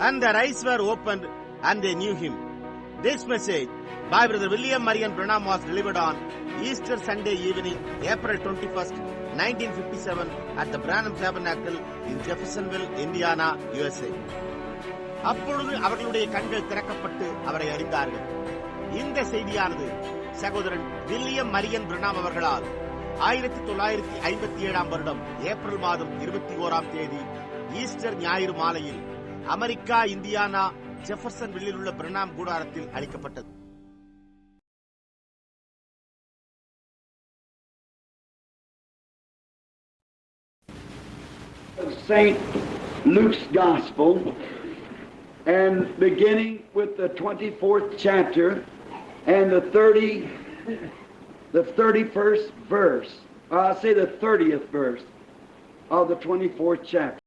and their eyes were opened and they knew him. This message by Brother William Marion Branham was delivered on Easter Sunday evening, April 21st, 1957 at the Branham Tabernacle in Jeffersonville, Indiana, USA. அப்பொழுது அவர்களுடைய கண்கள் திறக்கப்பட்டு அவரை அறிந்தார்கள். இந்த செய்தியானது சகோதரன் William Marian Pranam அவர்களால் 1957 வருடம் ஏப்ரல் மாதம் 21ஆம் தேதி ஈஸ்டர் ஞாயிறு மாலையில் அமெரிக்கா, இந்தியானா, ஜெஃபர்சன்வில்லில் உள்ள பிரணாம் கூடாரத்தில் அளிக்கப்பட்டது. St. Luke's Gospel, and beginning with the 24th chapter and the 31st verse, I'll say the 30th verse of the 24th chapter.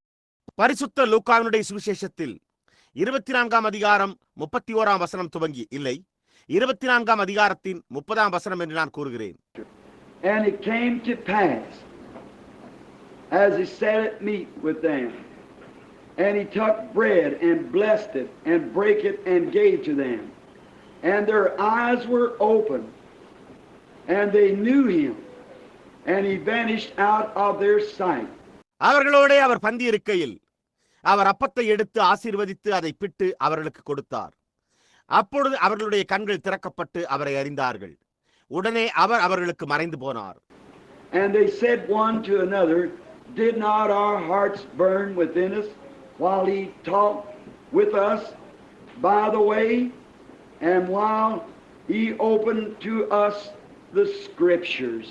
பரிசுத்த லூக்காவினுடைய சுவிசேஷத்தில் 24ஆம் அதிகாரம் 31ஆம் வசனம் துவங்கி, இல்லை, 24ஆம் அதிகாரத்தின் 30ஆம் வசனம் என்று நான் கூறுகிறேன். And it came to pass, as he sat at meat with them, and he took bread and blessed it and brake it and gave to them. And their eyes were opened, and they knew him, and he vanished out of their sight. அவர்களோடே அவர் பந்தி இருக்கையில் அவர் அப்பத்தை எடுத்து ஆசீர்வதித்து அதை பிட்டு அவர்களுக்கு கொடுத்தார். அப்பொழுது அவர்களுடைய கண்கள் திறக்கப்பட்டு அவரை அறிந்தார்கள். உடனே அவர் அவர்களுக்கு மறைந்து போனார். And they said one to another, did not our hearts burn within us while he talked with us by the way, and while he opened to us the scriptures?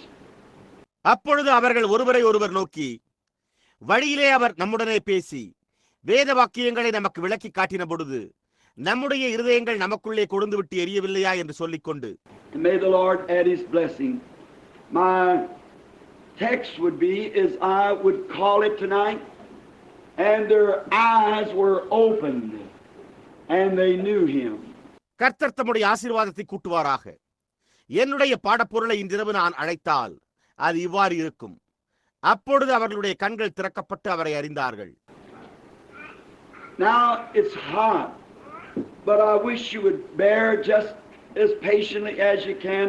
அப்பொழுது அவர்கள் ஒருவரை ஒருவர் நோக்கி, வழியிலே அவர் நம்முடனே பேசி வேத வாக்கியங்களை நமக்கு விளக்கி காட்டின பொழுது நம்முடைய இருதயங்கள் நமக்குள்ளே கொழுந்து விட்டு எரியவில்லையா என்று சொல்லிக்கொண்டு, May the Lord add his blessing. My text would be, as I would call it tonight, and their eyes were opened and they knew him. கர்த்தர் தம்முடைய ஆசீர்வாதத்தை கூட்டுவாராக. என்னுடைய பாடப்பொருளை இன்றிரவு நான் அழைத்தால் அது இவ்வாறு இருக்கும். அப்பொழுது அவர்களுடைய கண்கள் திறக்கப்பட்டு அவரை அறிந்தார்கள். Now it's hot, but I wish you would bear just as patiently as you can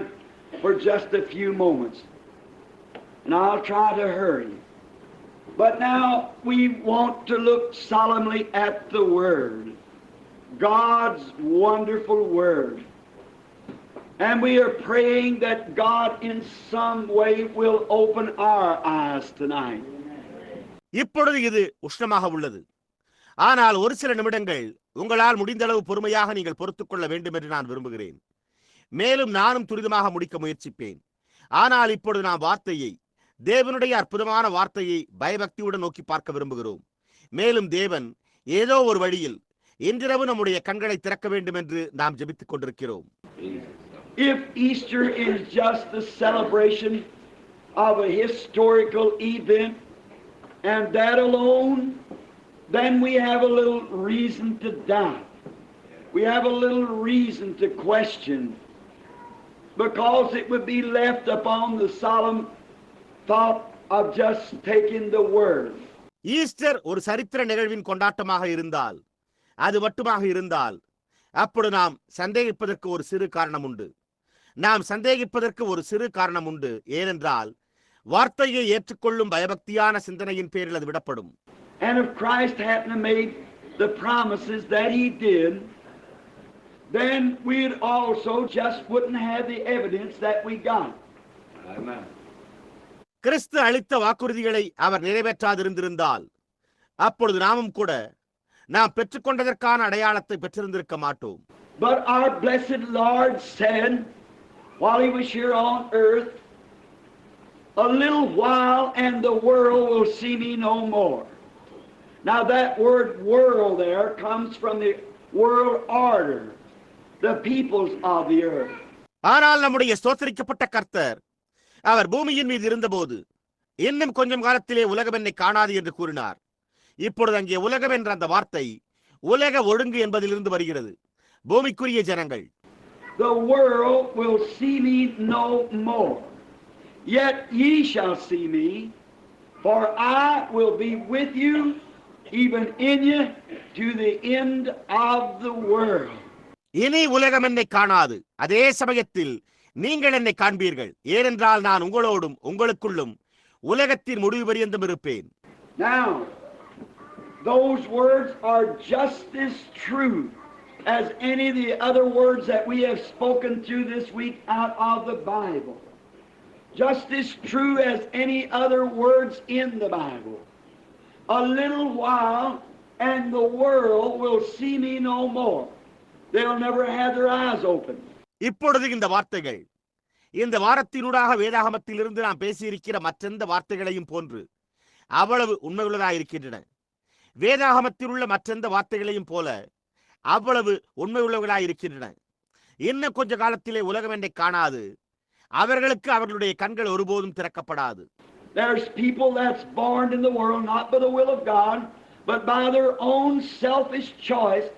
for just a few moments. And I'll try to hurry. But now we want to look solemnly at the Word, God's wonderful Word. And we are praying that God in some way will open our eyes tonight. இப்பொழுது இது உஷ்ணமாக உள்ளது. ஆனால் ஒரு சில நிமிடங்கள் உங்களால் முடிந்தளவு பொறுமையாக நீங்கள் பொறுத்துக் கொள்ள வேண்டும் என்று நான் விரும்புகிறேன். மேலும் நானும் துரிதமாக முடிக்க முயற்சிப்பேன். ஆனால் இப்பொழுது நாம் வார்த்தையை, தேவனுடைய அற்புதமான வார்த்தையை பயபக்தியுடன் நோக்கி பார்க்க விரும்புகிறோம். மேலும் தேவன் ஏதோ ஒரு வழியில் இன்றிரவு நம்முடைய கண்களை திறக்க வேண்டும் என்று நாம் ஜெபித்துக் கொண்டிருக்கிறோம். If Easter is just the celebration of a historical event and that alone, then we have a little reason to doubt. We have a little reason to question, because it would be left upon the solemn thought of just taking the word. Easter ஒரு சரித்திர நிகழ்வின் கொண்டாட்டமாக இருந்தால், அது மட்டுமாக இருந்தால், அப்பொழுது நாம் சந்தேகிப்பதற்கு ஒரு சிறு காரணம் உண்டு. ஏனென்றால் வார்த்தையை ஏற்றுக்கொள்ளும் பயபக்தியான சிந்தனையின் பேரில் அது விடப்படும். And if Christ hadn't have made the promises that he did, then we'd also just wouldn't have the evidence that we got. Amen. கிறிஸ்து அளித்த வாக்குறுதிகளை அவர் நிறைவேற்றாதிருந்திருந்தால் அப்பொழுது நாமும் கூட நாம் பெற்றுக்கொண்டதற்கான அடையாளத்தை பெற்றிருந்திருக்க மாட்டோம். But our blessed Lord said, while he was here on earth, a little while and the world will see me no more. Now that word world there comes from the world order, the peoples of the earth. ஆனால் நம்முடைய ஸ்தோத்திரிக்கப்பட்ட கர்த்தர் அவர் பூமியின் மீது இருந்தபோது இன்னும் கொஞ்சம் காலத்திலே உலகம் என்னை காணாது என்று கூறினார். இப்பொழுது அங்கே உலகம் என்ற அந்த வார்த்தை உலக ஒழுங்கு என்பதிலிருந்து வருகிறது. பூமிக்குரிய ஜனங்கள். The world will see me no more, yet ye shall see me, for I will be with you even in you to the end of the world. இனி உலகம் என்னை காணாது, அதே சமயத்தில் நீங்கள் என்னை காண்பீர்கள், ஏனென்றால் நான் உங்களோடும் உங்களுக்குள்ளும் உலகத்தின் முடிவு பரியந்தம் இருப்பேன். Now, those words are just as true as any of the other words that we have spoken through this week out of the Bible. Just as true as any other words in the Bible. A little while and the world will see me no more. They'll never have their eyes open. இப்பொழுது இந்த வார்த்தைகள் இந்த வாரத்தினூடாக வேதாகமத்திலிருந்து நாம் பேசியிருக்கிற மற்றெந்த வார்த்தைகளையும் போன்று அவ்வளவு உண்மையுள்ளதாயிருக்கின்றன. வேதாகமத்தில் உள்ள மற்றெந்த வார்த்தைகளையும் போல அவ்வளவு உண்மையுள்ளவர்களாயிருக்கின்றன. இன்னும் கொஞ்ச காலத்திலே உலகம் என்னை காணாது, அவர்களுக்கு அவர்களுடைய கண்கள் ஒருபோதும் திறக்கப்படாது. There's people that's born in the world not by the will of God, but by their own selfish choice,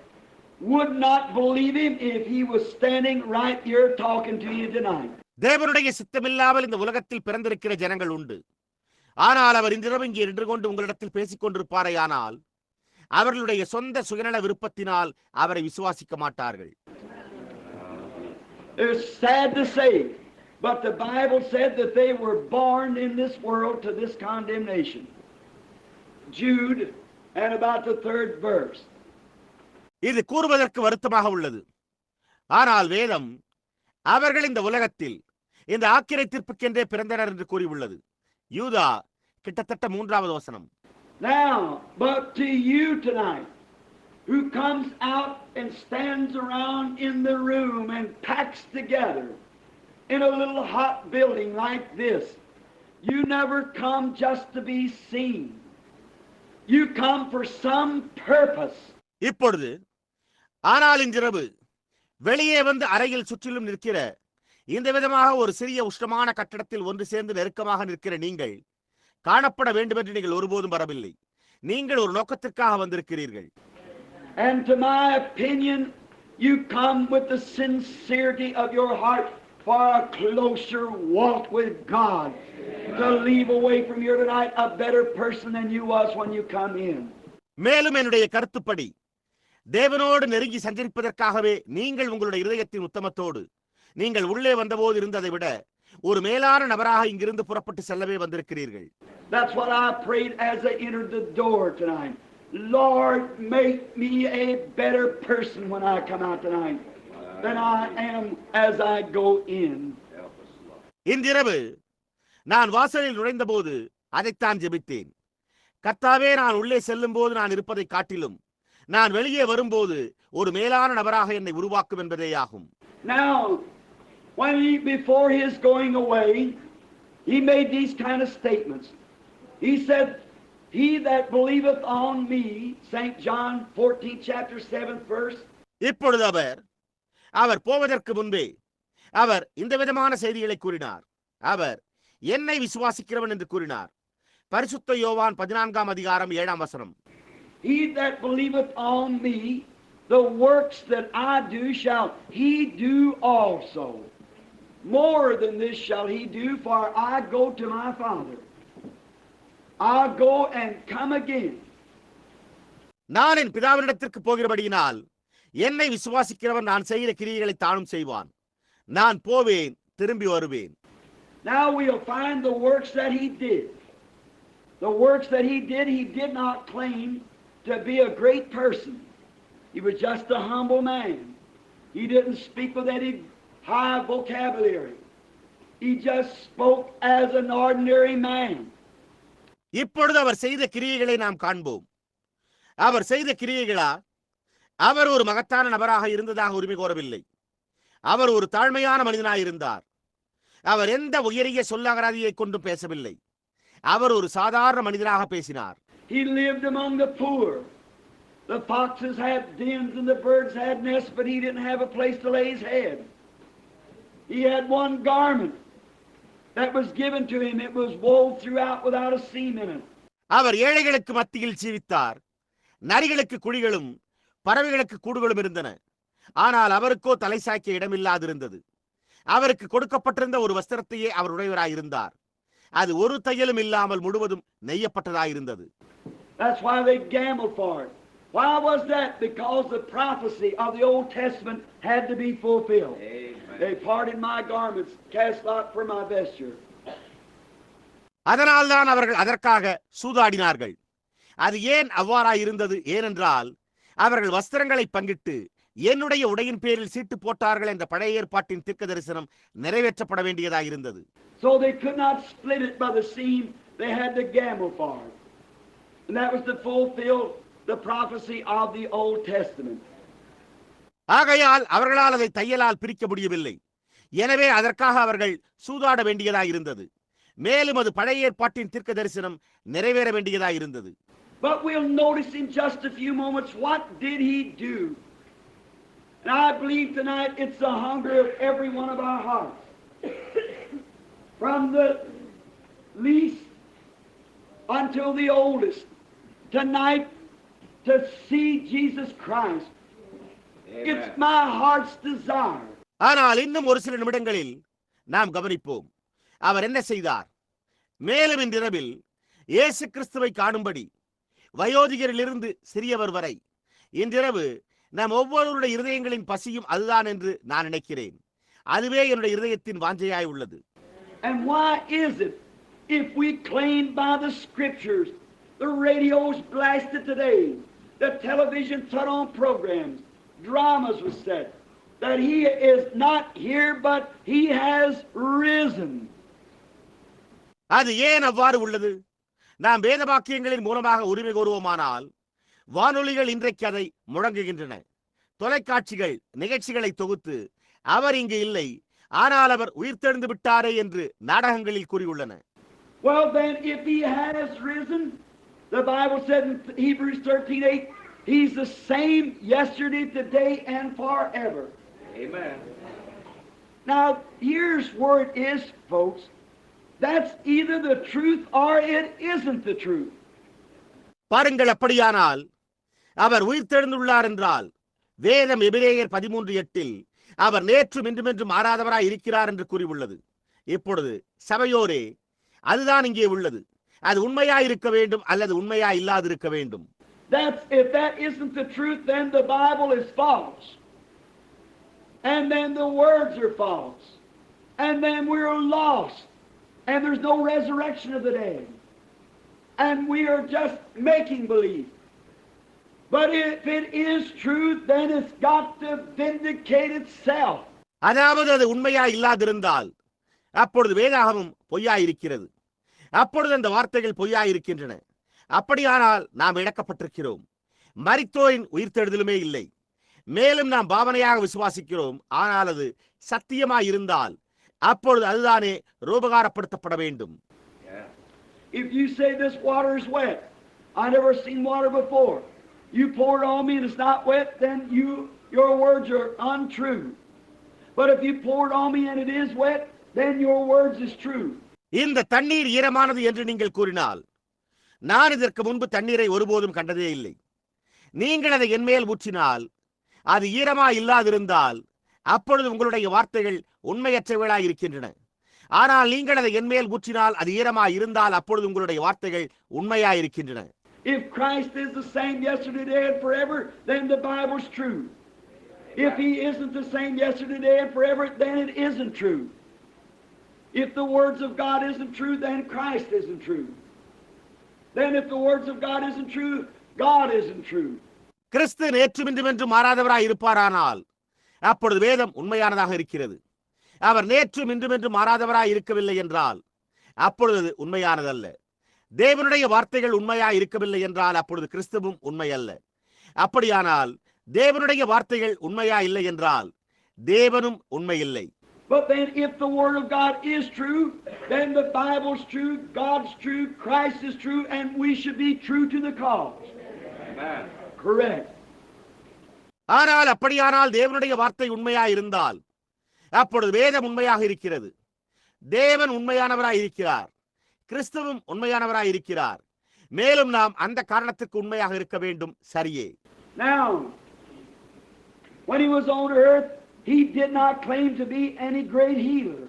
would not believe him if he was standing right here talking to you tonight. தேவனுடைய சித்தமில்லாமல் இந்த உலகத்தில் பிறந்திருக்கிற ஜனங்கள் உண்டு. ஆனால் அவர் இன்றிரவு இங்கே நின்று கொண்டு உங்களிடத்தில் பேசிக் கொண்டிருப்பாரையானால் அவர்களுடைய சொந்த சுயநல விருப்பத்தினால் அவரை விசுவாசிக்க மாட்டார்கள். It's sad to say, but the Bible said that they were born in this world to this condemnation. Jude, and about the 3rd verse. இது கூறுவதற்கு வருத்தமாக உள்ளது. ஆனால் வேதம் அவர்கள் இந்த உலகத்தில் இந்த ஆக்கினை தீர்ப்புக்கென்றே பிறந்தனர் என்று கூறியுள்ளது. யூதா கிட்டத்தட்ட 3வது வசனம். Now, but to you tonight, who comes out and stands around in the room and packs together in a little hot building like this, you never come just to be seen. You come for some purpose. இப்பொழுது ஆனால் இன்றிரவு வெளியே வந்து அறையில் சுற்றிலும் நிற்கிற இந்த விதமாக ஒரு சிறிய உஷ்ணமான கட்டடத்தில் ஒன்று சேர்ந்து நெருக்கமாக நிற்கிற நீங்கள் காணப்பட வேண்டும் என்று நீங்கள் ஒருபோதும் வரவில்லை. நீங்கள் ஒரு நோக்கத்திற்காக வந்திருக்கிறீர்கள். And to my opinion, you come with the sincerity of your heart for a closer walk with God, to leave away from here tonight a better person than you was when you come in. மேலும் என்னுடைய கருத்துப்படி தேவனோடு நெருங்கி சஞ்சரிப்பதற்காகவே நீங்கள் உங்களுடைய இதயத்தின் உத்தமத்தோடு நீங்கள் உள்ளே வந்தபோது இருந்ததை விட ஒரு மேலான நபராக இங்கிருந்து புறப்பட்டு செல்லவே வந்திருக்கிறீர்கள். That's what I prayed as I entered the door tonight. Lord, make me a better person when I come out tonight than I am as I go in. இன்றிரவு நான் வாசலில் நுழைந்தபோது அதைத்தான் ஜெபித்தேன். கர்த்தாவே, நான் உள்ளே செல்லும் போது நான் இருப்பதை காட்டிலும் நான் வெளியே வரும்போது ஒரு மேலான நபராக என்னை உருவாக்கும் என்பதேயாகும். Now, before his going away, he made these kind of statements. He said, "He that believeth on me," St. John 14th chapter 7th verse. இப்பொழுது அவர் போவதற்கு முன்பே அவர் இந்த விதமான செய்திகளை கூறினார். அவர் என்னை விசுவாசிக்கிறவன் என்று கூறினார். பரிசுத்த யோவான் 14ஆம் அதிகாரம் 7ஆம் வசனம். He that believeth on me, the works that I do shall he do also. More than this shall he do, for I go to my Father. I'll go and come again. நான் என் பிதாவினிடத்திற்கு போகிறபடியினால் என்னை விசுவாசிக்கிறவன் நான் செய்கிற கிரியைகளை தானும் செய்வான். நான் போவேன், திரும்பி வருவேன். Now we'll find the works that he did. The works that he did not claim to be a great person. He was just a humble man. He didn't speak with any high vocabulary. He just spoke as an ordinary man. இப்பொழுது அவர் செய்த கிரியைகளை நாம் காண்போம். அவர் செய்த கிரியைகளா? அவர் ஒரு மகத்தான நபராக இருந்ததாக உரிமை கோரவில்லை. அவர் ஒரு தாழ்மையான மனிதனாக இருந்தார். அவர் எந்த உயரிய சொல்லகராதியை கொண்டும் பேசவில்லை. அவர் ஒரு சாதாரண மனிதனாக பேசினார். He lived among the poor. The foxes had dens and the birds had nests, but he didn't have a place to lay his head. He had one garment that was given to him. It was wove throughout without a seam in it. அவர் ஏழைகளுக்கு மத்தியில் ஜீவித்தார். நரிகளுக்கு குழிகளும் பறவைகளுக்கு கூடுகளும் இருந்தன. ஆனால் அவருக்கோ தலை சாய்க்க இடமில்லாதிருந்தது. அவருக்கு கொடுக்கப்பட்டிருந்த ஒரு வஸ்திரத்தையே அவர் உடையவராயிருந்தார். அது ஒரு தையலும் இல்லாமல் முழுவதும் நெய்யப்பட்டதாயிருந்தது. That's why they gambled for it. Why was that? Because the prophecy of the Old Testament had to be fulfilled. Amen. They parted my garments, cast lot for my vesture. அதனால்தான் அவர்கள் அதற்காக சூதாடினார்கள். அது ஏன் அவ்வாறாய் இருந்தது? ஏனென்றால் அவர்கள் வஸ்திரங்களை பங்கிட்டு என்னுடைய உடையின் பேரில் சீட்டு போட்டார்கள் என்ற பழைய ஏற்பாட்டின் தீர்க்க தரிசனம் நிறைவேற்றப்பட வேண்டியதாக இருந்தது. So they could not split it by the seam. They had to gamble for it. And that was to fulfill the prophecy of the Old Testament. ஆகையால் அவர்களால் அதை தையலால் பிரிக்க முடியவில்லை. எனவே அதற்காக அவர்கள் சூதாட வேண்டியதாக இருந்தது. மேலும் அது பழைய ஏற்பாட்டின் தீர்க்க தரிசனம் நிறைவேற வேண்டியதாக இருந்தது. But we'll notice in just a few moments, what did he do? And I believe tonight it's the hunger of every one of our hearts. From the least until the oldest, tonight to see Jesus Christ. Amen. It's my heart's desire. ஆனால் இன்னும் ஒரு சில நிமிடங்களில் நாம் கவனிப்போம் அவர் என்ன செய்தார். மேலும் இன்றிரவில் இயேசு கிறிஸ்துவை காணும்படி வயோதிகரிலிருந்து சிறியவர் வரை இன்றிரவு நாம் ஒவ்வொருவருடைய இருதயங்களின் பசியும் அதுதான் என்று நான் நினைக்கிறேன். அதுவே என்னுடைய இருதயத்தின் வாஞ்சையாய் உள்ளது. And why is it, if we claim by the Scriptures, the radio's blasted today, the television put on programs, dramas was said, that he is not here but he has risen. அது ஏன் அவ்வாறு உள்ளது? நாம் வேத வாக்கியங்களின் மூலமாக உரிமை கோருவோமானால் வானொலிகள் இன்றைக்கு அதை முழங்குகின்றன. தொலைக்காட்சிகள் நிகழ்ச்சிகளை தொகுத்து அவர் இங்கு இல்லை, ஆனால் அவர் உயிர்த்தெழுந்து விட்டாரே என்று நாடகங்களில் கூறியுள்ளன. Well then, if he has risen, the Bible said in Hebrews 13:8, he's the same yesterday, today, and forever. Amen. Now, here's where it is, folks. That's either the truth or it isn't the truth. பாருங்கள், அப்படியானால் அவர் உயிர்த்தெழுந்துள்ளார் என்றால் வேதம் எபிரேயர் 13:8 அவர் நேற்றும் இன்றுமென்றும் மாறாதவராய் இருக்கிறார் என்று கூறியுள்ளது. இப்பொழுது சபையோரே, அதுதான் இங்கே உள்ளது. அது உண்மையாய் இருக்க வேண்டும் அல்லது உண்மையாய் இல்லாதிருக்க வேண்டும். If that isn't the truth, then the Bible is false. And then the words are false. And then we're lost. And there's no resurrection of the dead. And we are just making believe. But if it is truth, then it's got to vindicate itself. அதாவது அது உண்மையாய் இல்லாதிருந்தால் அப்பொழுது வேதாகமும் பொய்யாயிருக்கிறது. அப்பொழுது அந்த வார்த்தைகள் பொய்யாயிருக்கின்றன. அப்படியானால் நாம் இழக்கப்பட்டிருக்கிறோம். மரித்தோரின் உயிர்த்தெழுதலுமே இல்லை. மேலும் நாம் பாவனையாக விசுவாசிக்கிறோம். ஆனால் அது சத்தியமாய் இருந்தால் அப்பொழுது அதுதானே ரூபகாரப்படுத்தப்பட வேண்டும். If you say this water is wet, I never seen water before. You pour it on me and it's not wet, then your words are untrue. But if you pour it on me and it is wet, then your words is true. இந்த தண்ணீர் ஈரமானது என்று நீங்கள் கூறினால், நான் இதற்கு முன்பு தண்ணீரை ஒருபோதும் கண்டதே இல்லை. நீங்கள் அதை என்மேல் ஊற்றினால் அது ஈரமாய் இல்லாதிருந்தால் அப்பொழுது உங்களுடைய வார்த்தைகள் உண்மையற்றவைகளாய் இருக்கின்றன. ஆனால் நீங்கள் அதை என்மேல் ஊற்றினால் அது ஈரமாய் இருந்தால் அப்பொழுது உங்களுடைய வார்த்தைகள் உண்மையாய் இருக்கின்றன. If Christ is the same yesterday, today, and forever, then the Bible's true. If he isn't the same yesterday, today, and forever, then it isn't true. If the words of God isn't true, then Christ isn't true. Then if the words of God isn't true, God isn't true. கிறிஸ்து நேற்றும் இன்றுமென்றும் மாறாதவராய் இருப்பாரானால் அப்பொழுது வேதம் உண்மையானதாக இருக்கிறது. அவர் நேற்றும் இன்றுமென்றும் மாறாதவராய் இருக்கவில்லை என்றால் அப்பொழுது உண்மையானதல்ல. தேவனுடைய வார்த்தைகள் உண்மையாய் இருக்கவில்லை என்றால் அப்பொழுது கிறிஸ்துவும் உண்மை அல்ல. அப்படியானால் தேவனுடைய வார்த்தைகள் உண்மையா இல்லை என்றால் தேவனும் உண்மை இல்லை. But then if the word of God is true, then the Bible's true, God's true, Christ is true, and we should be true to the cause. Amen. Correct. ஆனால் அப்படியானால் தேவனுடைய வார்த்தை உண்மையாய் இருந்தால் அப்பொழுது வேதம் உண்மையாக இருக்கிறது. தேவன் உண்மையானவராய் இருக்கிறார். கிறிஸ்துவும் உண்மையானவராய் இருக்கிறார். மேலும் நாம் அந்த காரணத்துக்கு உண்மையாக இருக்க வேண்டும். சரியே. Now, when he was on earth, he did not claim to be any great healer.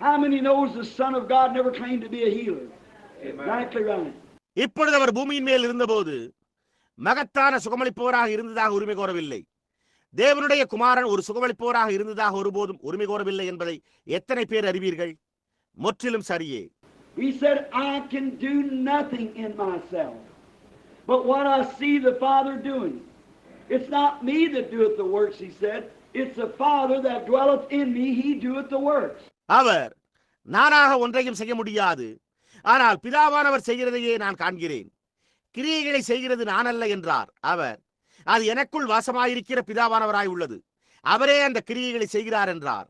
How many knows the Son of God never claimed to be a healer? Amen. Exactly right. இப்பொழுது அவர் பூமியின் மேல் இருந்தபோது மகத்தான சுகமளிப்பவராக இருந்ததாக உரிமை கோரவில்லை. தேவனுடைய குமாரன் ஒரு சுகமளிப்பவராக இருந்ததாக ஒருபோதும் உரிமை கோரவில்லை என்பதை எத்தனை பேர் அறிவீர்கள்? முற்றிலும் சரியே. He said, I can do nothing in myself, but what I see the Father doing. It's not me that doeth the works, he said. It's the Father that dwelleth in me, he doeth the works. அவர், நானாக ஒன்றையும் செய்ய முடியாது, ஆனால் பிதாவானவர் செய்கிறதையே நான் காண்கிறேன், கிரியைகளை செய்கிறது நான் அல்ல என்றார் அவர். அது எனக்குள் வாசமாயிருக்கிற பிதாவானவராய் உள்ளது, அவரே அந்த கிரியைகளை செய்கிறார் என்றார்.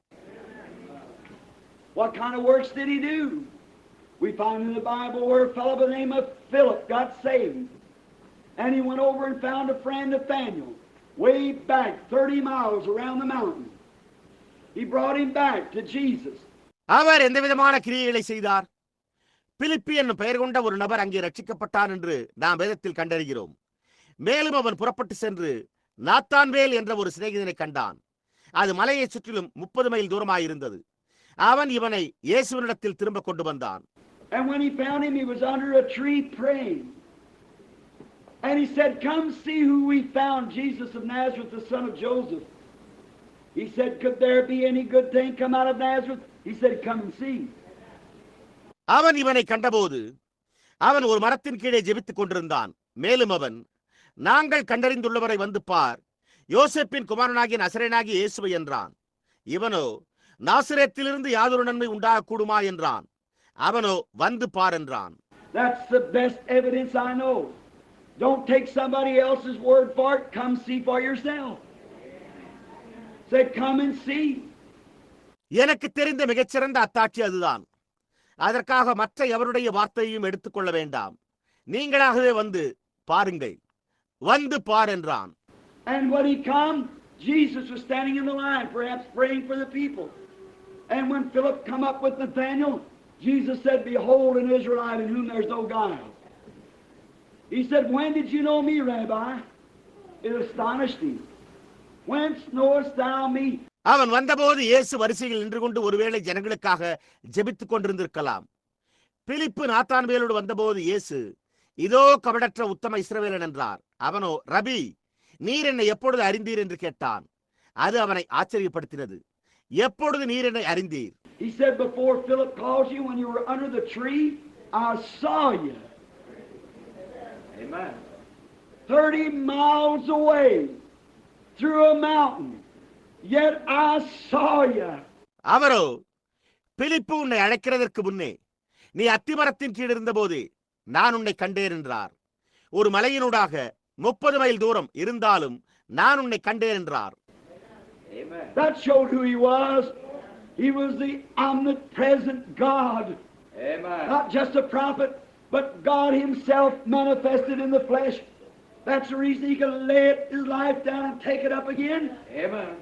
What kind of works did he do? We find in the Bible where a fellow by the name of Philip got saved. And he went over and found a friend Nathaniel, way back 30 miles around the mountain. He brought him back to Jesus. அவர் எந்த விதமான கிரியைகளை செய்தார்? பிலிப்பி என்னும் பெயர் கொண்ட ஒரு நபர் அங்கே ரட்சிக்கப்பட்டான் என்று நாம் வேதத்தில் கண்டறிகிறோம். மேலும் அவன் புறப்பட்டு சென்று நாத்தான்வேல் என்ற ஒரு சிநேகிதனை கண்டான். அது மலையை சுற்றிலும் 30 மைல் தூரமாயிருந்தது. அவன் இவனை இயேசுவினிடத்தில் திரும்ப கொண்டு வந்தான். And when he found him, he was under a tree praying. And he said, come see who we found, Jesus of Nazareth, the son of Joseph. He said, could there be any good thing come out of Nazareth? He said, come and see. அவன் இவனை கண்டபோது அவன் ஒரு மரத்தின் கீழே ஜெபித்துக் கொண்டிருந்தான். மேலும் அவன், நாங்கள் கண்டறிந்துள்ளவரை வந்து பார், யோசேப்பின் குமாரனாகிய நசரேயனாகிய இயேசுவை என்றான். இவனோ, நாசரேத்திலிருந்து யாதொரு நன்மை உண்டாகக்கூடுமா என்றான். அவனோ, வந்து பார் என்றான். That's the best evidence I know. Don't take somebody else's word for it. Come see for yourself. Say, come and see. எனக்கு தெரிந்த மிகச்சிறந்த அத்தாட்சி அதுதான். அதற்காக மற்ற எவருடைய வார்த்தையையும் எடுத்துக்கொள்ள வேண்டாம். நீங்களாகவே வந்து பாருங்கள். வந்து பார் என்றான். And when he come, Jesus was standing in the line, perhaps praying for the people. And when Philip come up with Nathaniel, Jesus said, behold an Israelite in whom there's no guile. He said, when did you know me, Rabbi? It astonished him. Whence knowest thou me? அவன் வந்தபோது இயேசு வரிசையில் நின்று கொண்டு ஒருவேளை ஜனங்களுக்காக ஜெபித்துக் கொண்டிருந்திருக்கலாம். பிலிப்பு நாத்தான்வேலோடு வந்தபோது இயேசு, இதோ கபடற்ற உத்தம இஸ்ரவேலன் என்றார். அவனோ, ரபி, நீர் என்னை எப்பொழுது அறிந்தீர் என்று கேட்டான். அது அவனை ஆச்சரியப்படுத்தினது. எப்பொழுது நீர் என்னை அறிந்தீர்? He said, before Philip called you, when you were under the tree, I saw you. Amen. 30 miles away, through a mountain, yet I saw you. அவரோ, பிலிப்பு உன்னை அழைக்கிறதற்கு முன்னே நீ அத்திமரத்தின் கீழ் இருந்தபோது நான் உன்னை கண்டேன் என்றார். ஒரு மலையினூடாக 30 மைல் தூரம் இருந்தாலும் நான் உன்னை கண்டேன் என்றார். Amen. That showed who he was. He was the omnipresent God. Amen. Not just a prophet, but God himself manifested in the flesh. That's the reason he could lay his life down and take it up again. Amen.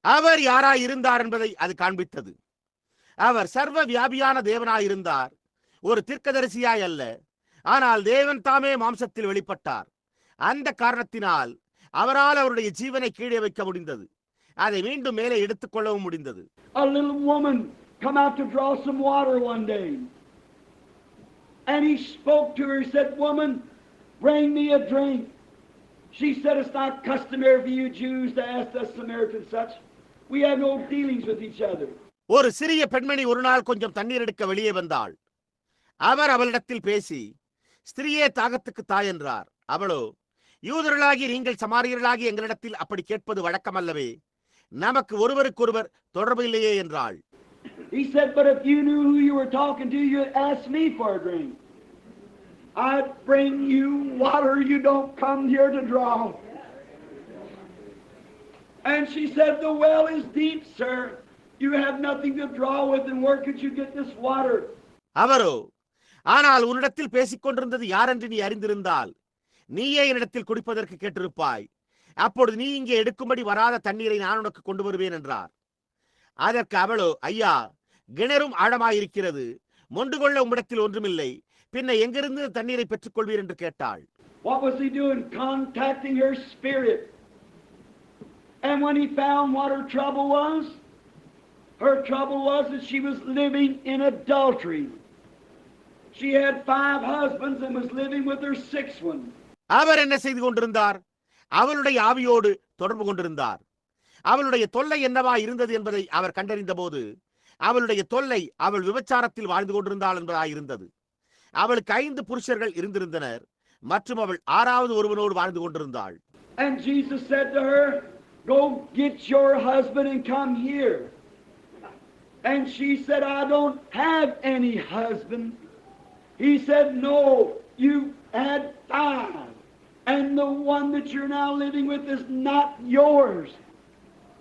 அவர் யாராய் இருந்தார் என்பதை அது காண்பித்தது. அவர் சர்வ வியாபியான தேவனாய் இருந்தார். ஒரு தீர்க்கதரிசியாய் அல்ல, ஆனால் தேவன் தாமே மாம்சத்தில் வெளிப்பட்டார். அந்த காரணத்தினால் அவரால் அவருடைய ஜீவனை கீழே வைக்க முடிந்தது. அதை மீண்டும் மேலே எடுத்துக்கொள்ளவும் முடிந்தது. A little woman come out to draw some water one day. And he spoke to her, he said, woman, bring me a drink. She said, it's not customary for you Jews to ask us Samaritans such. We have no dealings with each other. ஒரு சிறிய பெண்மணி ஒரு நாள் கொஞ்சம் தண்ணீர் எடுக்க வெளியே வந்தாள். அவர் அவளிடத்தில் பேசி, ஸ்திரியே தாகத்துக்கு தாய் என்றார். அவளோ, யூதர்களாகி நீங்கள் சமாரியர்களாகி எங்களிடத்தில் அப்படி கேட்பது வழக்கமல்லவே, நமக்கு ஒருவருக்கொருவர் தொடர்பு இல்லையே என்றாள். He said, but if you knew who you were talking to, you'd ask me for a drink. I'd bring you water you don't come here to draw. And she said, the well is deep, sir. You have nothing to draw with, and where could you get this water? அவரோ, ஆனால் உன்னிடத்தில் பேசிக் கொண்டிருந்தது யாரென்று நீ அறிந்திருந்தால் நீயே என்னிடத்தில் குடிப்பதற்கு கேட்டிருப்பாய். அப்பொழுது நீ இங்கே எடுக்கும்படி வராத தண்ணீரை நான் உனக்கு கொண்டு வருவேன் என்றார். அதற்கு அவளோ, ஐயா, கிணறும் ஆழமாயிருக்கிறது, மொண்டு கொள்ள உம்மிடத்தில் ஒன்றுமில்லை, பின்ன எங்கிருந்து தண்ணீரை பெற்றுக் கொள்வீர் என்று கேட்டாள். What was he doing? Contacting her spirit. And when he found what her trouble was that she was living in adultery. She had 5 husbands and was living with her 6th one. அவர் என்ன செய்து கொண்டிருந்தார்? அவளுடைய ஆவியோடு தொடர்பு கொண்டிருந்தார். அவளுடைய தொல்லை என்னவா இருந்தது என்பதை அவர் கண்டறிந்த போது அவளுடைய தொல்லை அவள் விபச்சாரத்தில் வாழ்ந்து கொண்டிருந்தாள் என்பதாயிருந்தது. அவளுக்கு 5 புருஷர்கள் இருந்திருந்தனர் மற்றும் அவள் 6வது ஒருவனோடு வாழ்ந்து கொண்டிருந்தாள். And Jesus said to her, "Go get your husband and come here." And she said, "I don't have any husband." He said, "No, you had 5. And the one that you're now living with is not yours."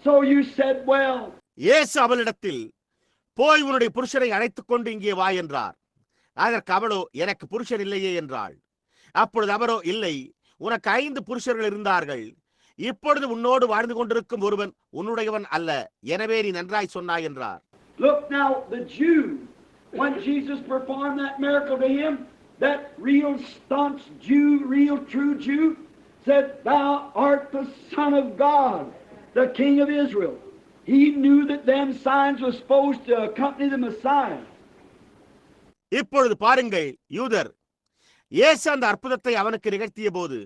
So you said, "Well." இயேசு அவளிடத்தில், போய் உன்னுடைய புருஷனை அழைத்துக் கொண்டு இங்கே வா என்றார். அதற்கு அவளோ, எனக்கு புருஷன் இல்லையே என்றாள். அப்பொழுது அவரோ, இல்லை, உனக்கு 5 புருஷர்கள் இருந்தார்கள், இப்பொழுது உன்னோடு வாழ்ந்து கொண்டிருக்கும் ஒருவன் உன்னுடையவன் அல்ல, எனவே நீ நன்றாய் சொன்னாய் என்றார். Look now, the Jew, when Jesus performed that miracle to him, that real staunch Jew, real true Jew, said, "Thou art the Son of God, the King of Israel." He knew that them signs were supposed to accompany the Messiah. இப்பொழுது பாருங்கள், யூதர் இயேசு அந்த அற்புதத்தை அவனுக்கு நிகழ்த்திய போது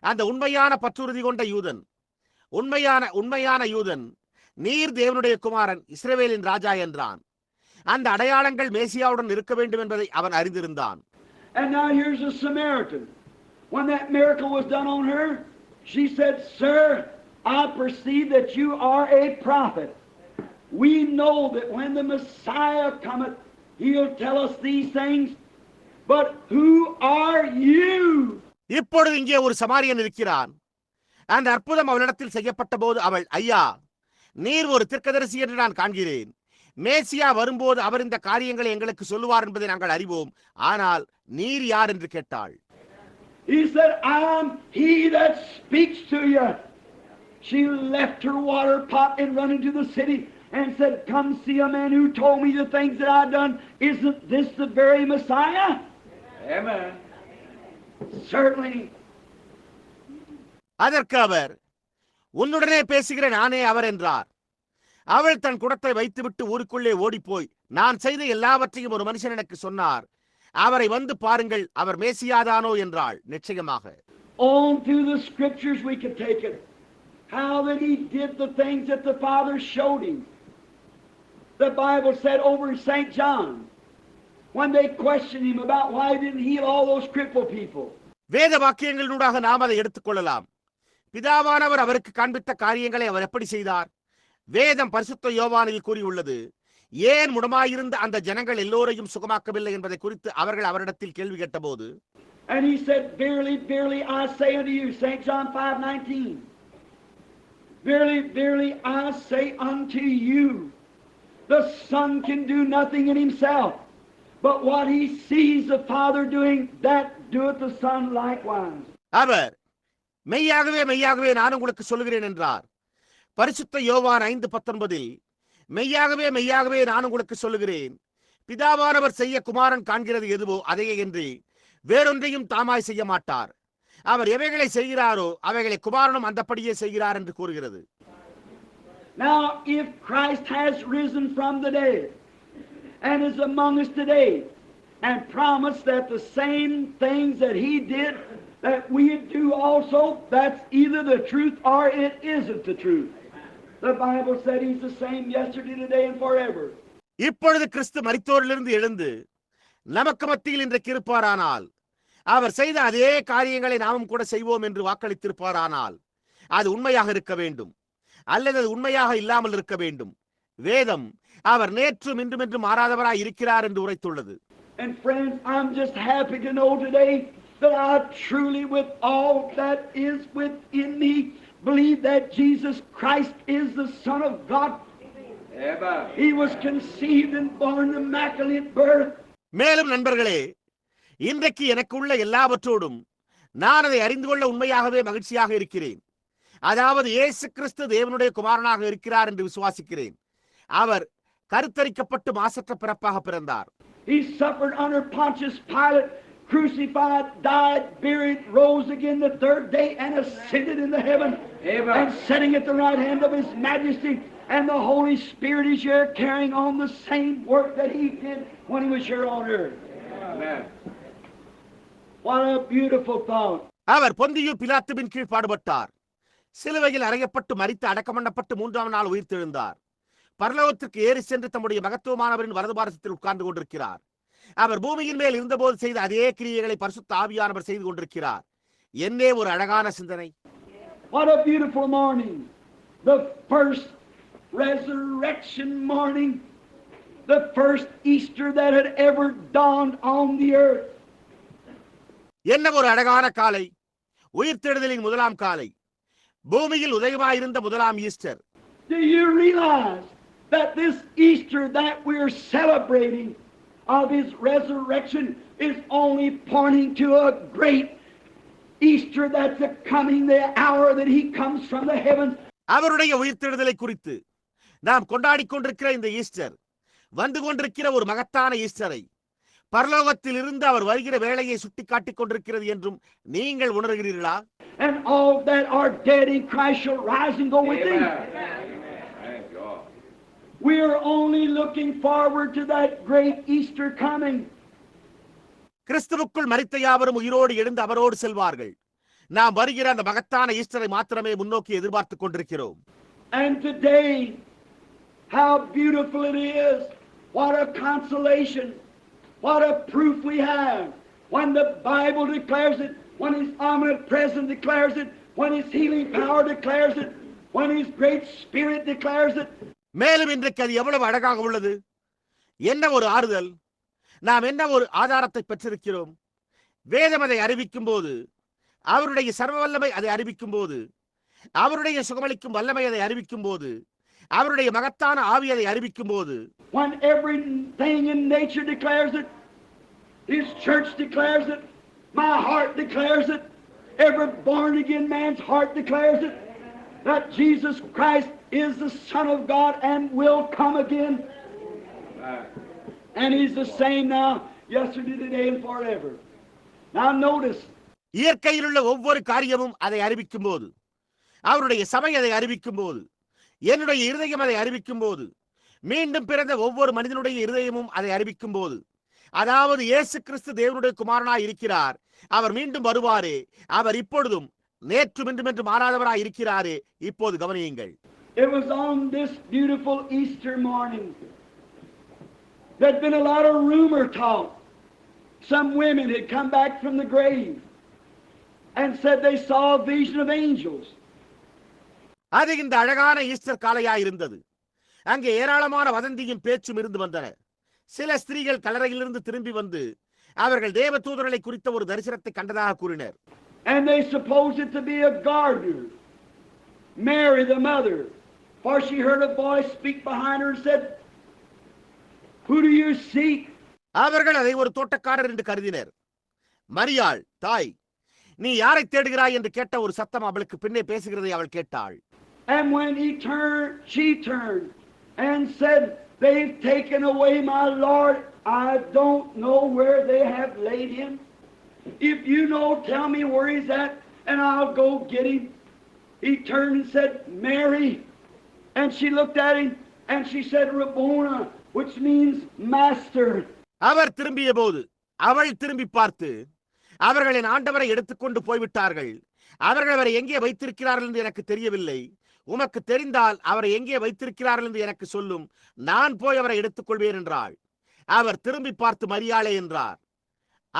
அந்த உண்மையான பற்றுறுதி கொண்ட யூதன், உண்மையான யூதன், நீர் தேவனுடைய குமாரன், இஸ்ரவேலின் ராஜா என்றான். அந்த அடையாளங்கள் மேசியாவுடன் இருக்க வேண்டும் என்பதை அவன் அறிந்திருந்தான். And now here's a Samaritan. When that miracle was done on her, she said, "Sir, I perceive that you are a prophet. We know that when the Messiah cometh, he'll tell us these things. But who are you?" இப்பொழுது இங்கே ஒரு சமாரியன் இருக்கிறான். அந்த அற்புதம் அவளிடத்தில் செய்யப்பட்ட போது அவள், ஐயா, நீர் ஒரு தீர்க்கதரிசி என்று நான் காண்கிறேன். மேசியா வரும்போது அவர் இந்த காரியங்களை எங்களுக்கு சொல்லுவார் என்பதை நாங்கள் அறிவோம். ஆனால் நீர் யார் என்று கேட்டாள். He said, "I am he that speaks to you." She left her water pot and run into the city and said, "Come see a man who told me the things that I've done. Isn't this the very Messiah?" Amen. Certainly. அதற்கு அவர், உன்னுடனே பேசுகிற நானே அவர் என்றார். அவள் தன் குடத்தை வைத்துவிட்டு ஊருக்குள்ளே ஓடிப்போய், நான் செய்த எல்லாவற்றையும் ஒரு மனுஷன் எனக்கு சொன்னார், அவரை வந்து பாருங்கள், அவர் மேசியாதானோ என்றாள். நிச்சயமாக On through the scriptures we could take it. How that he did the things that the Father showed him. The Bible said over in St. John, when they questioned him about why he didn't heal all those crippled people. வேத வாக்கியங்களினூடாக நாம் அதை எடுத்துக்கொள்ளலாம். பிதாவானவர் அவருக்கு காண்பித்த காரியங்களை அவர் எப்படி செய்தார்? வேதம் பரிசுத்த யோவானில் கூறியுள்ளது. ஏன் முடமாயிருந்த அந்த ஜனங்கள் எல்லோரையும் சுகமாக்கவில்லை என்பதை குறித்து அவர்கள் அவரிடத்தில் கேள்வி கேட்டபோது, And he said, "Verily, verily, I say unto you," St. John 5:19. "Verily, verily, I say unto you, the Son can do nothing in himself, but what he sees the Father doing, that doeth the Son likewise." அவர் மெய்யாகவே மெய்யாகவே நான் உங்களுக்கு சொல்லுகிறேன் என்றார். பரிசுத்த யோவான் 5:19, மெய்யாகவே மெய்யாகவே நான் உங்களுக்கு சொல்லுகிறேன், பிதாவானவர் செய்ய குமாரன் காண்கிறது எதுவோ அதையே என்று வேறொன்றையும் தாமாய் செய்ய மாட்டார். அவர் எவைகளை செய்கிறாரோ அவைகளை குமாரனும் அந்தப்படியே செய்கிறார் என்று கூறுகிறது. Now, if Christ has risen from the dead and is among us today and promised that the same things that he did, that we do also, that's either the truth or it isn't the truth. The Bible said he's the same yesterday, today, and forever. இப்பொழுது கிறிஸ்து மரித்தோரிலிருந்து எழுந்து நமக்கு மத்தியில் இன்றைக்கு இருப்பாரானால், அவர் செய்த அதே காரியங்களை நாமும் கூட செய்வோம் என்று வாக்களித்திருப்பாரானால், அது உண்மையாக இருக்க வேண்டும் அல்லது அது உண்மையாக இல்லாமல் இருக்க வேண்டும். வேதம் அவர் நேற்றும் இன்றும் என்றும் மாறாதவராய் இருக்கிறார் என்று உரைத்துள்ளது. And friends, I'm just happy to know today that I truly, with all that is within me, believe that Jesus Christ is the Son of God. Amen. He was conceived and born immaculate birth. மேலும் நண்பர்களே, இன்றைக்கு எனக்கு உள்ள எல்லாவற்றோடும் நான் அதை அறிந்து கொள்ள உண்மையாகவே மகிழ்ச்சியாக இருக்கிறேன். அதாவது இயேசு கிறிஸ்து தேவனுடைய குமாரனாக இருக்கிறார் என்று விசுவாசிக்கிறேன். அவர் கருத்தரிக்கப்பட்டு மாசற்ற பிறப்பாக பிறந்தார். He suffered under Pontius Pilate, crucified, died, buried, rose again the third day, and ascended into heaven. Amen. And sitting at the right hand of His Majesty, and the Holy Spirit is here carrying on the same work that He did when He was here on earth. Amen. What a beautiful thought. அவர் பொந்தியு பிலாத்துவின் கீழ் பாடுபட்டார், சிலுவையில் அறையப்பட்டு மரித்து அடக்கம் பண்ணப்பட்டு 3ஆம் நாள் உயிர்த்தெழுந்தார். பரலோகத்திற்கு ஏறி சென்று தம்முடைய மகத்துவமானவரின் வலது பாரசத்தில் உட்கார்ந்து கொண்டிருக்கிறார். அவர் பூமியின் மேல் இருந்தபோது செய்த அதே கிரியைகளை பரிசுத்த ஆவியானவர் செய்து கொண்டிருக்கிறார். என்னே ஒரு அழகான சிந்தனை! What a beautiful morning. The first resurrection morning. The first Easter that had ever dawned on the earth. என்ன ஒரு அழகான காலை! உயிர்த்தெழுதலின் முதலாம் காலை, பூமியில் உதயமாயிருந்த முதலாம் Easter. Do you realize that this Easter that we're celebrating of His resurrection is only pointing to a great Easter that's coming, the hour that He comes from the heavens. அவருடைய உயிர்த்தெழுதலை குறித்து நாம் கொண்டாடிக் கொண்டிருக்கிற இந்த ஈஸ்டர் வந்து கொண்டிருக்கிற ஒரு மகத்தான ஈஸ்டரை, பரலோகத்தில் இருந்து அவர் வருகிற வேளையை சுட்டிக்காட்டிக் கொண்டிருக்கிறது என்றும் நீங்கள் உணர்கிறீர்களா? And all that are dead in Christ shall rise and go with Him. Thank God. We are only looking forward to that great Easter coming. கிறிஸ்துவுக்குள் மரித்த யாவரும் உயிரோடு எழுந்து அவரோடு செல்வார்கள். நாம் வருகிற அந்த மகத்தான ஈஸ்டரை மாத்திரமே முன்னோக்கி எதிர்பார்த்துக் கொண்டிருக்கிறோம். And today, how beautiful it is! What a consolation! What a proof we have! When the Bible declares it, when His omnipresence declares it, when His healing power declares it, when His great Spirit declares it. மேலும் இன்றைக்கு அது எவ்வளவு அழகாக உள்ளது! என்ன ஒரு ஆறுதல்! நாம் என்ன ஒரு ஆதாரத்தை பெற்றிருக்கிறோம்! வேதம் அதை அறிவிக்கும் போது, அவருடைய சர்வ வல்லமை அதை அறிவிக்கும் போது, அவருடைய சுகமளிக்கும் வல்லமை அதை அறிவிக்கும் போது, அவருடைய மகத்தான ஆவி அதை அறிவிக்கும் போது, when everything in nature declares it, His church declares it, my heart declares it, every born again man's heart declares it, that Jesus Christ is the Son of God and will come again. And He's the same now, yesterday, today, and forever. Now notice. இயற்கையில் உள்ள ஒவ்வொரு காரியமும் அதை அறிவிக்கும் போது, அவருடைய சபை அதை அறிவிக்கும் போது, என்னுடைய இருதயம் அதை அறிவிக்கும் போது, மீண்டும் பிறந்த ஒவ்வொரு மனிதனுடைய இருதயமும் அதை அறிவிக்கும் போது, அதாவது இயேசு கிறிஸ்து தேவனுடைய குமாரனாய் இருக்கிறார், அவர் மீண்டும் வருவாரே, அவர் இப்பொழுதும் நேற்றும் இன்றும் என்று மாறாதவராய் இருக்கிறாரே. இப்போது கவனியுங்கள். It was on this beautiful Easter morning. There'd been a lot of rumor talk. Some women had come back from the grave and said they saw a vision of angels. அது இந்த அழகான ஈஸ்டர் காலையாய் இருந்தது. அங்கே ஏராளமான வதந்தியும் பேச்சும் இருந்து வந்தன. சில ஸ்திரீகள் கல்லறையிலிருந்து திரும்பி வந்து அவர்கள் தேவ தூதர்களை குறித்த ஒரு தரிசனத்தை கண்டதாக கூறினர். And they supposed it to be a gardener, Mary the mother, for she heard a voice speak behind her and said, "Who do you seek?" அவர்கள் அதை ஒரு தோட்டக்காரர் என்று கருதினர். மரியாள் தாய், நீ யாரை தேடுகிறாய் என்று கேட்ட ஒரு சத்தம் அவளுக்கு பின்னே பேசுகிறதை அவள் கேட்டாள். And when she turned and said, "They've taken away my Lord. I don't know where they have laid him. If you know, tell me where he's at, and I'll go get him." He turned and said, "Mary." And she looked at him, and she said, "Rabboni," which means master. அவர் திரும்பிய போது அவள் திரும்பி பார்த்து, அவர்களின் ஆண்டவரை எடுத்துக்கொண்டு போய்விட்டார்கள். அவர்கள் அவரை எங்கே வைத்திருக்கிறார்கள் என்று எனக்கு தெரியவில்லை. உமக்கு தெரிந்தால் அவரை எங்கே வைத்திருக்கிறார்கள் என்று எனக்கு சொல்லும். நான் போய் அவரை எடுத்துக்கொள்வேன் என்றாள். அவர் திரும்பி பார்த்து மரியாளே என்றார்.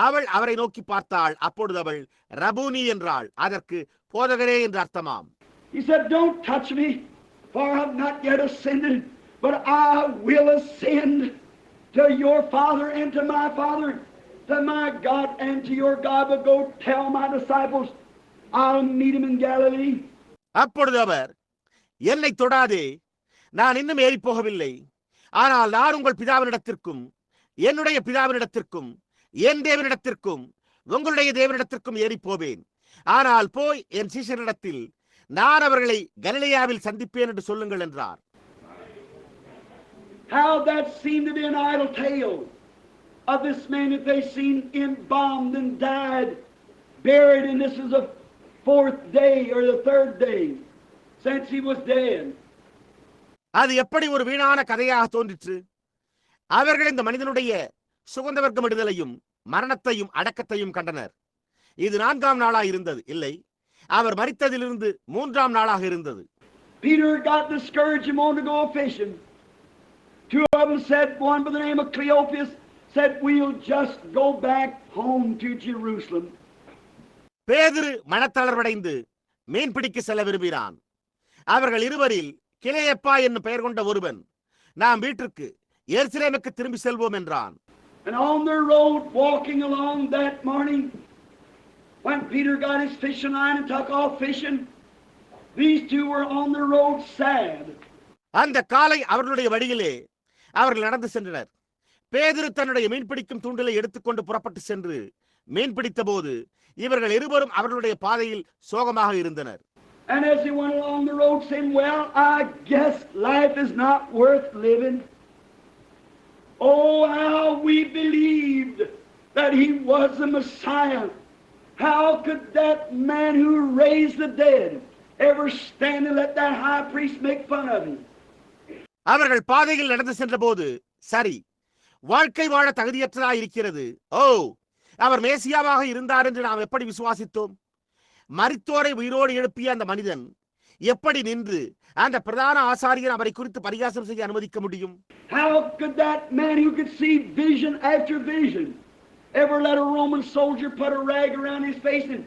அவள் அவரை நோக்கி பார்த்தாள். அப்பொழுது அவள் ரபூனி என்றாள். அதற்கு போதகரே என்று அர்த்தமாம். He said, "Don't touch me, for I have not yet ascended, but I will ascend to your Father and to my Father, to my God and to your God. But go tell my disciples, I'll meet him in Galilee." அப்பொழுது அவர், என்னை தொடாதே, நான் இன்னும் ஏறி போகவில்லை. ஆனால் நான் உங்கள் பிதாவினிடத்திற்கும் என்னுடைய பிதாவினிடத்திற்கும் என் தேவனிடத்திற்கும் உங்களுடைய தேவனிடத்திற்கும் ஏறி போவேன். ஆனால் போய் என் சீஷரிடத்தில் நான் அவர்களை கலிலேயாவில் சந்திப்பேன் என்று சொல்லுங்கள் என்றார். How that seemed to be an idle tale of this man that they seen embalmed and died, buried, and this is the fourth day or the third day since he was dead. அது எப்படி ஒரு வீணான கதையாக தோன்றிற்று. அவர்கள் இந்த மனிதனுடைய சுகந்த வர்க்கமிடுதலையும் மரணத்தையும் அடக்கத்தையும் கண்டனர். இது 4ஆம் நாளாக இருந்தது. இல்லை, அவர் மரித்ததிலிருந்து 3ஆம் நாளாக இருந்தது. Peter got discouraged and wanted to go fishing. Two of them said, one by the name of Cleopas said, we'll just go back home to Jerusalem. பேதுரு மனத்தளர்வடைந்து மீன் பிடிக்க செல்ல விரும்பினான். அவர்கள் இருவரில் கிளையப்பா என்னும் பெயர் கொண்ட ஒருவன், நாம் வீட்டிற்கு எருசலேமுக்கு திரும்பி செல்வோம் என்றான். And on their road, walking along that morning, when Peter got his fishing line and took off fishing, these two were on the road sad. அந்த காலை அவர்களுடைய வழியிலே அவர்கள் நடந்து சென்றனர். பேதுரு தன்னுடைய மீன்பிடிக்கும் தூண்டிலை எடுத்துக்கொண்டு புறப்பட்டு சென்று மீன் பிடித்த போது இவர்கள் இருவரும் அவர்களுடைய பாதையில் சோகமாக இருந்தனர். And as he went along the road saying, well, I guess life is not worth living. Oh, how we believed that he was the Messiah. How could that man who raised the dead ever stand and let that high priest make fun of him? அவர்கள் பாதையில் நடந்து சென்ற போது, சரி, வாழ்க்கை வாழ தகுதியற்றதாக இருக்கிறது. ஓ, அவர் மேசியாவாக இருந்தார் என்று நாம் எப்படி விசுவாசித்தோம்? மரித்தோரை உயிரோடு எழுப்பிய அந்த மனிதன் எப்படி நின்று அந்த பிரதான ஆசாரியன் அவரை குறித்து பரிகாசம் செய்ய அனுமதிக்க முடியும்? How could that man who could see vision after vision ever let a Roman soldier put a rag around his face and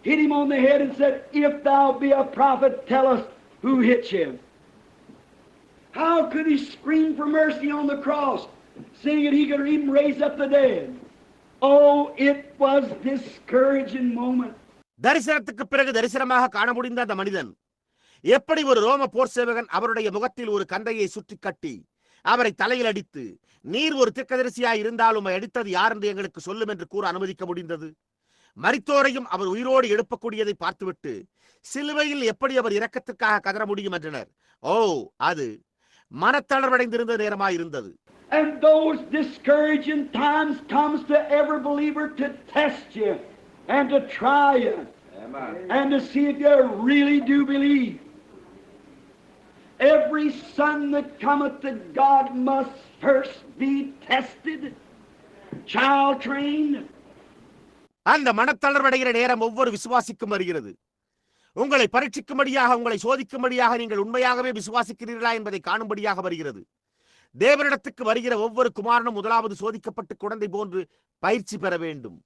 hit him on the head and said, if thou be a prophet, tell us who hit you? How could he scream for mercy on the cross, seeing that he could even raise up the dead? Oh, it was discouraging moment. தரிசனத்துக்கு பிறகு தரிசனமாக காண முடிந்த அந்த மனிதன் எப்படி ஒரு ரோம போர் சேவகன் அவருடைய முகத்தில் ஒரு கந்தையை சுற்றி கட்டி அவரை தலையில் அடித்து, நீர் ஒரு தீர்க்கதரிசியாய் இருந்தாலும் அடித்தது யார் என்று எங்களுக்கு சொல்லும் என்று கூற அனுமதிக்க முடிந்தது? மரித்தோரையும் அவர் உயிரோடு எழுப்பக்கூடியதை பார்த்துவிட்டு சிலுவையில் எப்படி அவர் இரக்கத்திற்காக கதற முடியும் என்றனர். ஓ, அது மனத்தளர்வடைந்திருந்த நேரமாயிருந்தது. And those discouraging times comes to every believer to test you and to try you. Amen. And to see if you really do believe. Every son that cometh to God must first be tested, child trained. அந்த மனத்தளர்வடைகிற நேரம் ஒவ்வொரு விசுவாசிக்கும் வருகிறது. உங்களை பரீட்சிக்கும்படியாக, உங்களை சோதிக்கும்படியாக நீங்கள் உண்மையாகவே விசுவாசிக்கிறீர்களா என்பதை காணும்படியாக வருகிறது. தேவனிடத்துக்கு வருகிற ஒவ்வொரு குமாரனும் முதலாவது சோதிக்கப்பட்டு குழந்தை போன்று பயிற்சி பெற வேண்டும்.